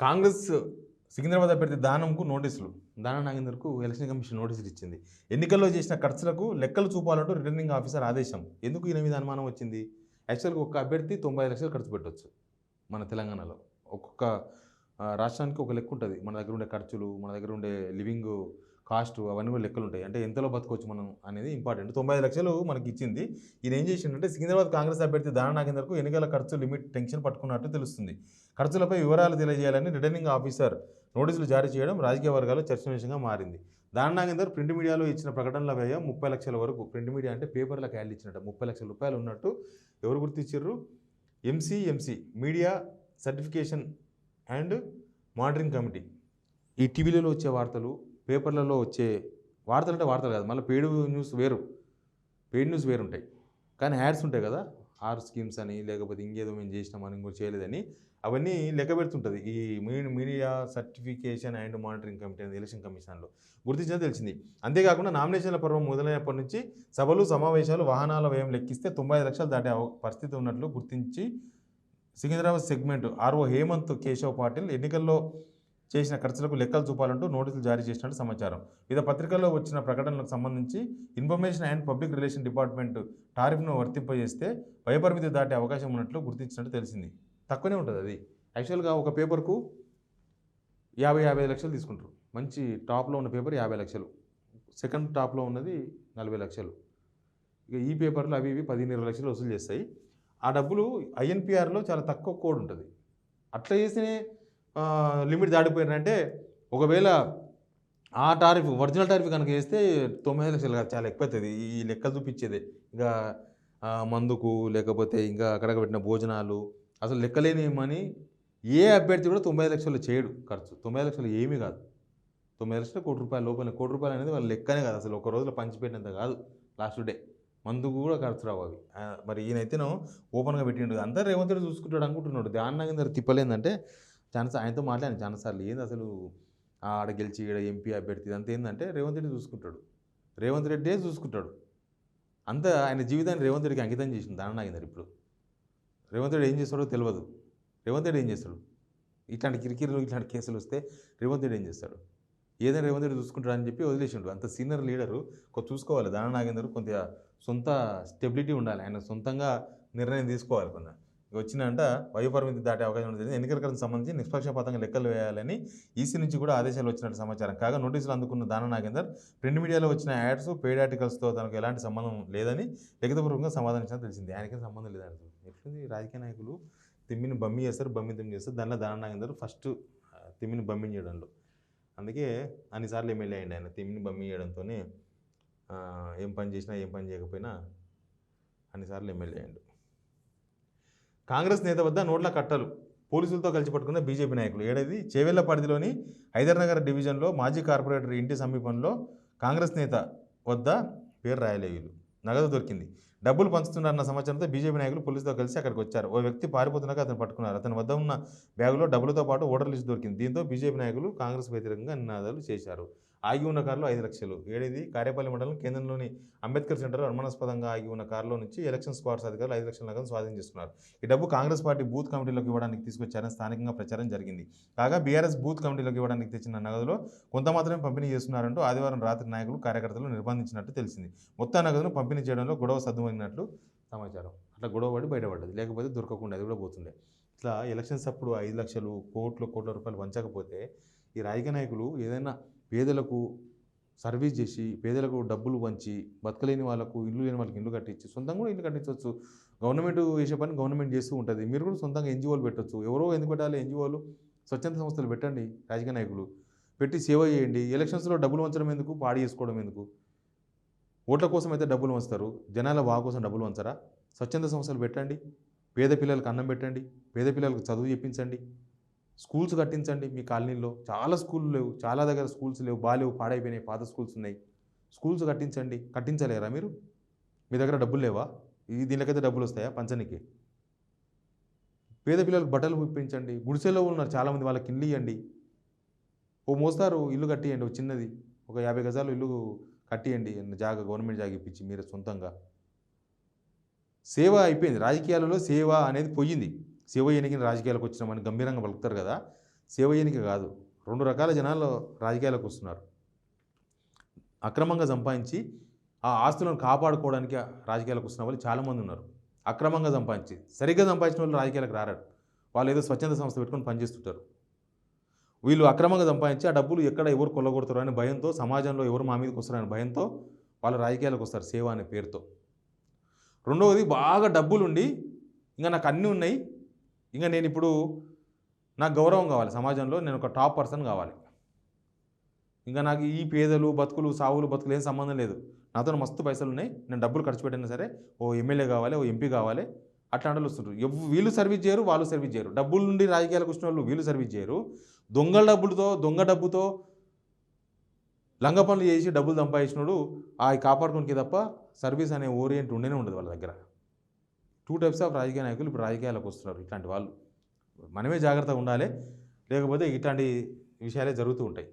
కాంగ్రెస్ సికింద్రాబాద్ అభ్యర్థి దానంకు నోటీసులు. దానం నాగేందర్కు ఎలక్షన్ కమిషన్ నోటీసులు ఇచ్చింది. ఎన్నికల్లో చేసిన ఖర్చులకు లెక్కలు చూపాలంటూ రిటర్నింగ్ ఆఫీసర్ ఆదేశం. ఎందుకు ఈయన మీద అనుమానం వచ్చింది? యాక్చువల్గా ఒక అభ్యర్థి 95 లక్షలు ఖర్చు పెట్టవచ్చు మన తెలంగాణలో. ఒక్కొక్క రాష్ట్రానికి ఒక లెక్క ఉంటుంది. మన దగ్గర ఉండే ఖర్చులు, మన దగ్గర ఉండే లివింగ్ కాస్ట్, అవన్నీ కూడా లెక్కలు ఉంటాయి. అంటే ఎంతలో బతకొచ్చు మనం అనేది ఇంపార్టెంట్. 95 లక్షలు మనకి ఇచ్చింది. ఈయన ఏం చేసిండంటే సికింద్రాబాద్ కాంగ్రెస్ అభ్యర్థి దానం నాగేందర్కు ఎన్నికల ఖర్చు లిమిట్ టెన్షన్ పట్టుకున్నట్టు తెలుస్తుంది. ఖర్చులపై వివరాలు తెలియజేయాలని రిటర్నింగ్ ఆఫీసర్ నోటీసులు జారీ చేయడం రాజకీయ వర్గాల్లో చర్చనీయాంశంగా మారింది. దానం నాగేందర్ ప్రింట్ మీడియాలో ఇచ్చిన ప్రకటనల వ్యయం 30 లక్షల వరకు. ప్రింట్ మీడియా అంటే పేపర్లకు యాడ్లు ఇచ్చినట్టు 30 లక్షల రూపాయలు ఉన్నట్టు ఎవరు గుర్తించారు? MCMC media certification and monitoring committee. ఈ టీవీలలో వచ్చే వార్తలు, పేపర్లలో వచ్చే వార్తలు అంటే వార్తలు కాదు, మళ్ళీ పెయిడ్ న్యూస్ వేరుంటాయి. కానీ యాడ్స్ ఉంటాయి కదా, ఆర్ స్కీమ్స్ అని, లేకపోతే ఇంకేదో మేము చేసినామని ఇంకో చేయలేదని, అవన్నీ లెక్క పెడుతుంటుంది ఈ media certification and monitoring committee అనేది ఎలక్షన్ కమిషన్లో గుర్తించినా తెలిసింది. అంతేకాకుండా నామినేషన్ల పర్వం మొదలైనప్పటి నుంచి సభలు, సమావేశాలు, వాహనాల వ్యయం లెక్కిస్తే 95 లక్షలు దాటే పరిస్థితి ఉన్నట్లు గుర్తించి సికింద్రాబాద్ సెగ్మెంట్ ఆర్ఓ హేమంత్ కేశవ్ పాటిల్ ఎన్నికల్లో చేసిన ఖర్చులకు లెక్కలు చూపాలంటూ నోటీసులు జారీ చేసినట్టు సమాచారం. వివిధ పత్రికల్లో వచ్చిన ప్రకటనలకు సంబంధించి information and public relation department టారిఫ్ను వర్తింపజేస్తే వ్యయపరిమితి దాటే అవకాశం ఉన్నట్లు గుర్తించినట్టు తెలిసింది. తక్కువనే ఉంటుంది అది. యాక్చువల్గా ఒక పేపర్కు 50 లక్షలు తీసుకుంటారు. మంచి టాప్లో ఉన్న పేపర్ 50 లక్షలు, సెకండ్ టాప్లో ఉన్నది 40 లక్షలు. ఇక ఈ పేపర్లు అవి 15-20 లక్షలు వసూలు చేస్తాయి. ఆ డబ్బులు ఐఎన్పిఆర్లో చాలా తక్కువ కోడ్ ఉంటుంది. అట్లా చేస్తేనే లిమిట్ దాటిపోయినారంటే, ఒకవేళ ఆ టారిఫ్ ఒరిజినల్ టారిఫ్ కనుక వేస్తే 95 లక్షలు కాదు, చాలా ఎక్కువ అవుతుంది. ఈ లెక్కలు చూపించేదే ఇంకా మందుకు, లేకపోతే ఇంకా అక్కడ పెట్టిన భోజనాలు, అసలు లెక్కలేని మనీ ఏ అభ్యర్థి కూడా 95 లక్షలు చేయడు ఖర్చు. 95 లక్షలు ఏమీ కాదు. 95 లక్షలు ₹1,00,00,000 లోపల. ₹1,00,00,000 అనేది వాళ్ళ లెక్కనే కాదు, అసలు ఒక రోజులో పంచిపెట్టినంత కాదు. లాస్ట్ డే మందుకు కూడా ఖర్చు రావు అవి. మరి ఈయనైతేనో ఓపెన్గా పెట్టిండు. అంతా రేవంత్ రెడ్డి చూసుకుంటాడు అనుకుంటున్నాడు. దానం నాగేందర్ తిప్పలేందంటే ఆయనతో మాట్లాడాను చాలాసార్లు. ఏంది అసలు ఆడ గెలిచి ఈడ ఎంపీ అభ్యర్థి ఇదంతా ఏంటంటే రేవంత్ రెడ్డి చూసుకుంటాడు. రేవంత్ రెడ్డే చూసుకుంటాడు. అంతా ఆయన జీవితాన్ని రేవంత్ రెడ్డికి అంకితం చేసింది దానం నాగేందర్. ఇప్పుడు రేవంత్ రెడ్డి ఏం చేస్తాడో తెలియదు. రేవంత్ రెడ్డి ఏం చేస్తాడు? ఇట్లాంటి కిరికిరిలు, ఇట్లాంటి కేసులు వస్తే రేవంత్ రెడ్డి ఏం చేస్తాడు? ఏదైనా రేవంత్ రెడ్డి చూసుకుంటాడు అని చెప్పి వదిలేసిండు. అంత సీనియర్ లీడరు చూసుకోవాలి. దానం నాగేందర్ కొంత సొంత స్టెబిలిటీ ఉండాలి. ఆయన సొంతంగా నిర్ణయం తీసుకోవాలి. కొంత వచ్చినంట వయోపరిమితి దాటే అవకాశం ఉంటుంది. ఎన్నికల ఖర్చుకు సంబంధించి నిష్పక్షపాతంగా లెక్కలు వేయాలని ఈసీ నుంచి కూడా ఆదేశాలు వచ్చినట్టు సమాచారం. కాగా నోటీసులు అందుకున్న దానం నాగేందర్ ప్రింట్ మీడియాలో వచ్చిన యాడ్స్, పెయిడ్ ఆర్టికల్స్తో తనకు ఎలాంటి సంబంధం లేదని లిఖితపూర్వకంగా సమాధానం ఇచ్చినా తెలిసింది. ఆయనకేం సంబంధం లేదంట. ఎట్లుంది రాజకీయ నాయకులు తిమ్మిని బమ్మి చేస్తారు, బమ్మి తిమ్మి చేస్తారు. దానిలో దానం నాగేందర్ ఫస్ట్ తిమ్మిని బమ్మి చేయడంలో. అందుకే అన్నిసార్లు ఎమ్మెల్యే అయ్యింది ఆయన. తిమ్మిని బమ్మి చేయడంతోనే ఏం పని చేసినా ఏం పని చేయకపోయినా అన్నిసార్లు ఎమ్మెల్యే అయ్యాడు. కాంగ్రెస్ నేత వద్ద నోట్ల కట్టలు, పోలీసులతో కలిసి పట్టుకున్న బీజేపీ నాయకులు. ఏడాది చేవెళ్ల పరిధిలోని హైదర్నగర్ డివిజన్లో మాజీ కార్పొరేటర్ ఇంటి సమీపంలో కాంగ్రెస్ నేత వద్ద పేరు రాయలేదు నగదు దొరికింది. డబ్బులు పంచుతున్నారన్న సమాచారంతో బీజేపీ నాయకులు పోలీసులతో కలిసి అక్కడికి వచ్చారు. ఓ వ్యక్తి పారిపోతున్నాక అతను పట్టుకున్నారు. అతని వద్ద ఉన్న బ్యాగులో డబ్బులతో పాటు ఓటర్ లిస్ట్ దొరికింది. దీంతో బీజేపీ నాయకులు కాంగ్రెస్ వ్యతిరేకంగా నినాదాలు చేశారు. ఆగి ఉన్న కారులో 5 లక్షలు. ఏడేది కారేపల్లి మండలం కేంద్రంలోని అంబేద్కర్ సెంటర్లో అనుమానాస్పదంగా ఆగి ఉన్న కారులో నుంచి ఎలక్షన్ స్క్వాడ్స్ అధికారులు 5 లక్షల నగదు స్వాధీనం చేసుకున్నారు. ఈ డబ్బు కాంగ్రెస్ పార్టీ బూత్ కమిటీలోకి ఇవ్వడానికి తీసుకొచ్చారని స్థానికంగా ప్రచారం జరిగింది. కాగా బీఆర్ఎస్ బూత్ కమిటీలోకి ఇవ్వడానికి తెచ్చిన నగదులో కొంత మాత్రమే పంపిణీ చేస్తున్నారంటూ ఆదివారం రాత్రి నాయకులు, కార్యకర్తలు నిర్బంధించినట్టు తెలిసింది. మొత్తం నగదును పంపిణీ చేయడంలో గొడవ సద్దుమణినట్లు సమాచారం. అట్లా గొడవ పడి బయటపడ్డది, లేకపోతే దొరకకుండా అది కూడా పోతుండే. ఇట్లా ఎలక్షన్స్ అప్పుడు 5 లక్షలు, కోట్ల రూపాయలు పంచకపోతే ఈ రాజకీయ నాయకులు ఏదైనా పేదలకు సర్వీస్ చేసి, పేదలకు డబ్బులు పంచి, బతకలేని వాళ్ళకు, ఇల్లు లేని వాళ్ళకి ఇల్లు కట్టించి, సొంతంగా కూడా ఇల్లు కట్టించవచ్చు. గవర్నమెంట్ చేసే పని గవర్నమెంట్ చేస్తూ ఉంటుంది. మీరు కూడా సొంతంగా ఎన్జిఓలు పెట్టవచ్చు. ఎవరో ఎందుకు పెట్టాలి? ఎన్జిఓలు, స్వచ్ఛంద సంస్థలు పెట్టండి. రాజకీయ నాయకులు పెట్టి సేవ చేయండి. ఎలక్షన్స్లో డబ్బులు వంచడం ఎందుకు? పాడి చేసుకోవడం ఎందుకు? ఓట్ల కోసం అయితే డబ్బులు వంచుతారు, జనాల బాగు కోసం డబ్బులు వంచరా? స్వచ్ఛంద సంస్థలు పెట్టండి. పేద పిల్లలకు అన్నం పెట్టండి. పేద పిల్లలకు చదువు చెప్పించండి. స్కూల్స్ కట్టించండి. మీ కాలనీలో చాలా స్కూళ్ళు లేవు, చాలా దగ్గర స్కూల్స్ లేవు, బాగాలేవు, పాడైపోయినాయి, పాత స్కూల్స్ ఉన్నాయి. స్కూల్స్ కట్టించండి. కట్టించలేరా మీరు? మీ దగ్గర డబ్బులు లేవా? దీనికైతే డబ్బులు వస్తాయా పంచనికి? పేద పిల్లలకు బట్టలు ఇప్పించండి. గుడిసెలో ఉన్నారు చాలామంది, వాళ్ళకి ఇల్లు ఇవ్వండి. ఓ మోస్తారు ఇల్లు కట్టియండి. ఒక చిన్నది ఒక 50 గజాలు ఇల్లు కట్టియండి. గవర్నమెంట్ జాగా ఇప్పించి మీరు సొంతంగా. సేవ అయిపోయింది. రాజకీయాలలో సేవ అనేది పోయింది. సేవ ఎనికిన రాజకీయాలకు వచ్చినామని గంభీరంగా పలుకుతారు కదా, సేవ చేయనికి కాదు. 2 రకాల జనాలు రాజకీయాలకు వస్తున్నారు. అక్రమంగా సంపాదించి ఆ ఆస్తులను కాపాడుకోవడానికి రాజకీయాలకు వస్తున్న వాళ్ళు చాలామంది ఉన్నారు. అక్రమంగా సంపాదించి, సరిగ్గా సంపాదించిన వాళ్ళు రాజకీయాలకు రారాడు. వాళ్ళు ఏదో స్వచ్ఛంద సంస్థ పెట్టుకొని పనిచేస్తుంటారు. వీళ్ళు అక్రమంగా సంపాదించి ఆ డబ్బులు ఎక్కడ ఎవరు కొల్లగొడతారో అనే భయంతో, సమాజంలో ఎవరు మా మీదకి వస్తారనే భయంతో వాళ్ళు రాజకీయాలకు వస్తారు సేవ అనే పేరుతో. రెండవది, బాగా డబ్బులుండి ఇంకా నాకు అన్నీ ఉన్నాయి, ఇంకా నేను ఇప్పుడు నాకు గౌరవం కావాలి సమాజంలో, నేను ఒక టాప్ పర్సన్ కావాలి, ఇంకా నాకు ఈ పేదలు బతుకులు సావులు బతుకులు ఏం సంబంధం లేదు, నాతో మస్తు పైసలు ఉన్నాయి, నేను డబ్బులు ఖర్చు పెట్టినా సరే ఓ ఎమ్మెల్యే కావాలి, ఓ ఎంపీ కావాలి, అట్లాంటి వాళ్ళు వస్తుంటారు. వీళ్ళు సర్వీస్ చేయరు, వాళ్ళు సర్వీస్ చేయరు. డబ్బుల నుండి రాజకీయాలకు వచ్చిన వాళ్ళు వీళ్ళు సర్వీస్ చేయరు. దొంగ డబ్బుతో లంగ పనులు చేసి డబ్బులు సంపాదించినోడు అవి కాపాడుకోనికి తప్ప సర్వీస్ అనే ఓరియంట్ ఉండనే ఉండదు వాళ్ళ దగ్గర. 2 టైప్స్ ఆఫ్ రాజకీయ నాయకులు ఇప్పుడు రాజకీయాలకు వస్తున్నారు. ఇట్లాంటి వాళ్ళు మనమే జాగ్రత్తగా ఉండాలి, లేకపోతే ఇట్లాంటి విషయాలే జరుగుతూ ఉంటాయి.